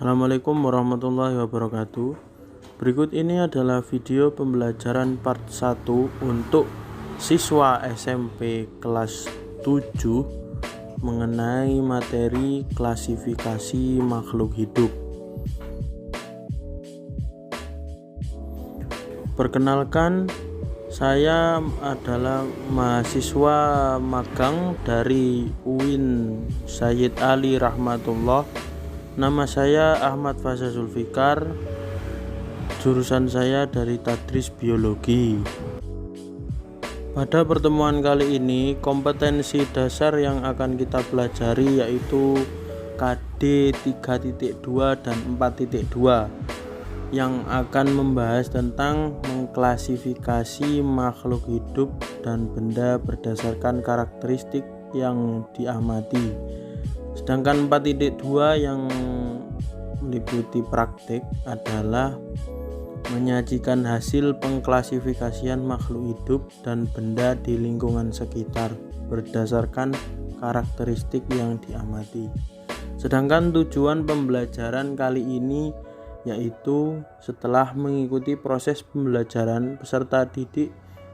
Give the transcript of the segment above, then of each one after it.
Assalamualaikum warahmatullahi wabarakatuh. Berikut ini adalah video pembelajaran part 1 untuk siswa SMP kelas 7 mengenai materi klasifikasi makhluk hidup. Perkenalkan, saya adalah mahasiswa magang dari UIN Sayyid Ali Rahmatullah. Nama saya Ahmad Faza Zulfikar, jurusan saya dari Tadris Biologi. Pada pertemuan kali ini, kompetensi dasar yang akan kita pelajari yaitu KD 3.2 dan 4.2 yang akan membahas tentang mengklasifikasi makhluk hidup dan benda berdasarkan karakteristik yang diamati. Sedangkan 4.2 yang meliputi praktik adalah menyajikan hasil pengklasifikasian makhluk hidup dan benda di lingkungan sekitar berdasarkan karakteristik yang diamati. Sedangkan tujuan pembelajaran kali ini yaitu setelah mengikuti proses pembelajaran, peserta didik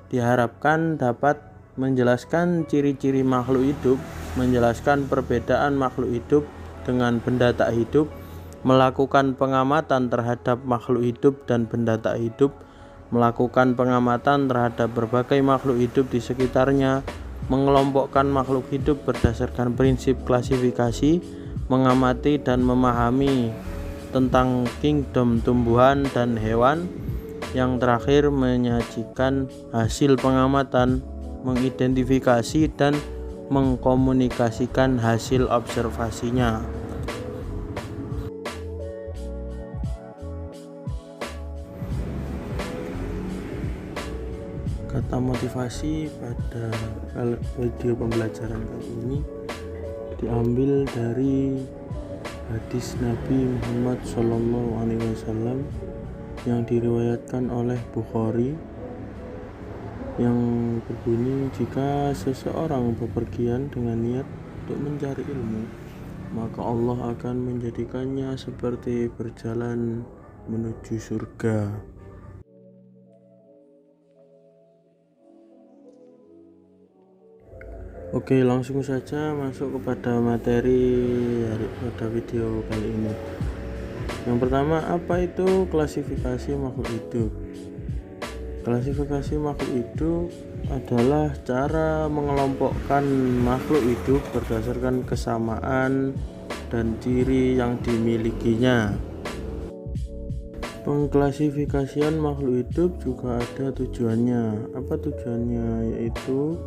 diharapkan dapat menjelaskan ciri-ciri makhluk hidup, menjelaskan perbedaan makhluk hidup dengan benda tak hidup, melakukan pengamatan terhadap makhluk hidup dan benda tak hidup, melakukan pengamatan terhadap berbagai makhluk hidup di sekitarnya, mengelompokkan makhluk hidup berdasarkan prinsip klasifikasi, mengamati dan memahami tentang kingdom tumbuhan dan hewan, yang terakhir menyajikan hasil pengamatan, mengidentifikasi dan mengkomunikasikan hasil observasinya. Kata motivasi pada video pembelajaran kali ini diambil dari hadis Nabi Muhammad SAW yang diriwayatkan oleh Bukhari, yang berbunyi, jika seseorang bepergian dengan niat untuk mencari ilmu, maka Allah akan menjadikannya seperti berjalan menuju surga. Oke, langsung saja masuk kepada materi pada video kali ini. Yang pertama, apa itu klasifikasi makhluk hidup? Klasifikasi makhluk hidup adalah cara mengelompokkan makhluk hidup berdasarkan kesamaan dan ciri yang dimilikinya. Pengklasifikasian makhluk hidup juga ada tujuannya. Apa tujuannya? Yaitu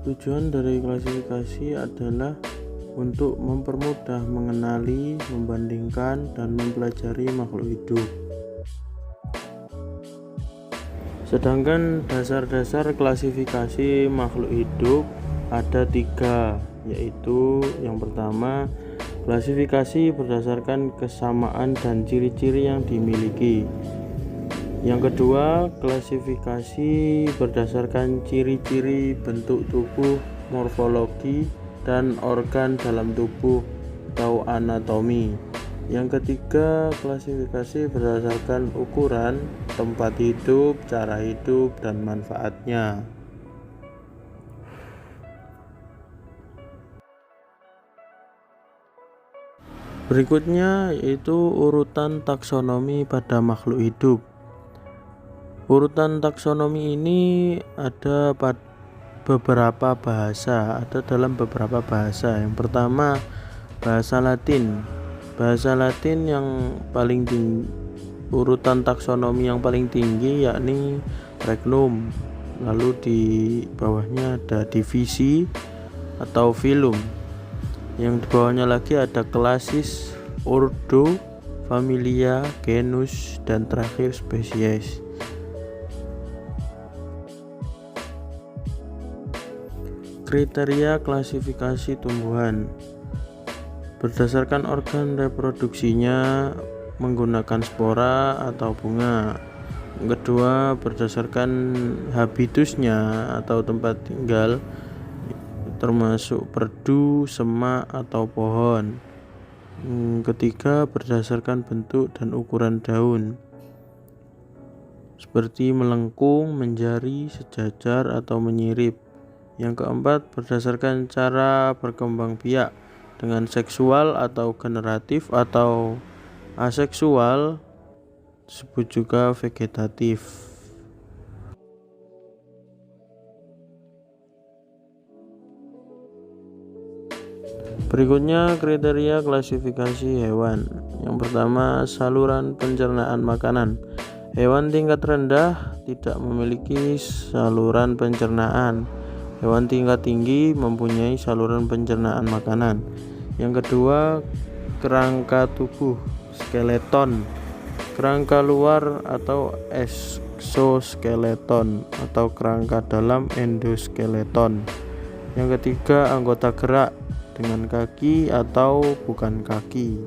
tujuan dari klasifikasi adalah untuk mempermudah mengenali, membandingkan, dan mempelajari makhluk hidup. Sedangkan dasar-dasar klasifikasi makhluk hidup ada 3, yaitu yang pertama, klasifikasi berdasarkan kesamaan dan ciri-ciri yang dimiliki. Yang kedua, klasifikasi berdasarkan ciri-ciri bentuk tubuh, morfologi, dan organ dalam tubuh atau anatomi. Yang ketiga, klasifikasi berdasarkan ukuran, tempat hidup, cara hidup, dan manfaatnya. Berikutnya yaitu urutan taksonomi pada makhluk hidup. Urutan taksonomi ini ada pada beberapa bahasa, ada dalam beberapa bahasa. Yang pertama, bahasa Latin. Bahasa Latin yang paling tinggi, urutan taksonomi yang paling tinggi yakni regnum. Lalu di bawahnya ada divisi atau filum. Yang di bawahnya lagi ada klasis, ordo, familia, genus, dan terakhir spesies. Kriteria klasifikasi tumbuhan berdasarkan organ reproduksinya, menggunakan spora atau bunga. Yang kedua, berdasarkan habitusnya atau tempat tinggal, termasuk perdu, semak, atau pohon. Ketiga, berdasarkan bentuk dan ukuran daun, seperti melengkung, menjari, sejajar, atau menyirip. Yang keempat, berdasarkan cara berkembang biak, dengan seksual atau generatif atau aseksual, disebut juga vegetatif. Berikutnya kriteria klasifikasi hewan. Yang pertama, saluran pencernaan makanan. Hewan tingkat rendah tidak memiliki saluran pencernaan. Hewan tingkat tinggi mempunyai saluran pencernaan makanan. Yang kedua, kerangka tubuh, skeleton. Kerangka luar atau exoskeleton atau kerangka dalam, endoskeleton. Yang ketiga, anggota gerak, dengan kaki atau bukan kaki.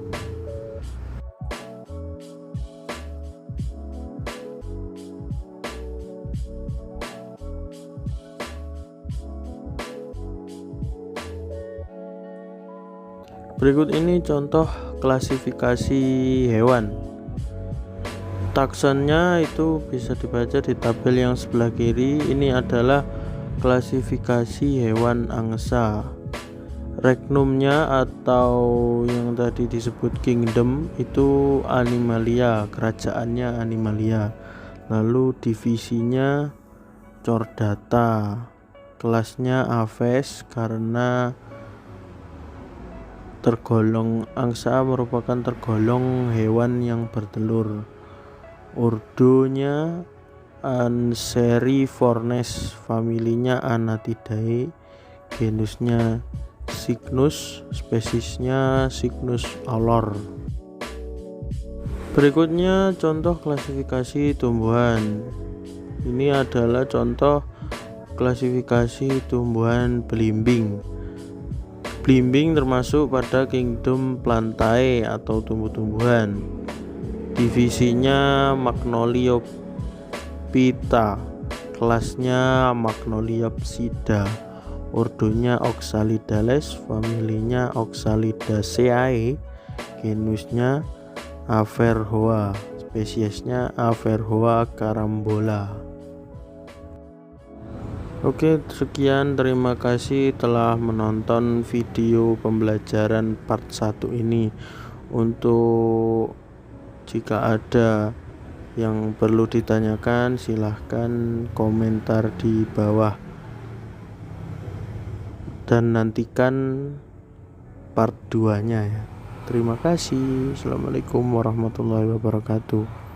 Berikut ini contoh klasifikasi hewan. Taksonnya itu bisa dibaca di tabel yang sebelah kiri. Ini adalah klasifikasi hewan angsa. Regnumnya atau yang tadi disebut kingdom itu Animalia, kerajaannya Animalia. Lalu divisinya Chordata, kelasnya Aves karena tergolong angsa, merupakan tergolong hewan yang bertelur. Ordonya Anseriformes, familinya Anatidae, genusnya Cygnus, spesiesnya Cygnus olor. Berikutnya contoh klasifikasi tumbuhan. Ini adalah contoh klasifikasi tumbuhan belimbing. Belimbing termasuk pada kingdom Plantae atau tumbuh-tumbuhan. Divisinya Magnoliophyta, kelasnya Magnoliopsida. Ordonya Oxalidales, familinya Oxalidaceae, genusnya Averrhoa, spesiesnya Averrhoa carambola. Oke, sekian, terima kasih telah menonton video pembelajaran part 1 ini. Untuk jika ada yang perlu ditanyakan, silahkan komentar di bawah. Dan nantikan part 2-nya ya. Terima kasih. Assalamualaikum warahmatullahi wabarakatuh.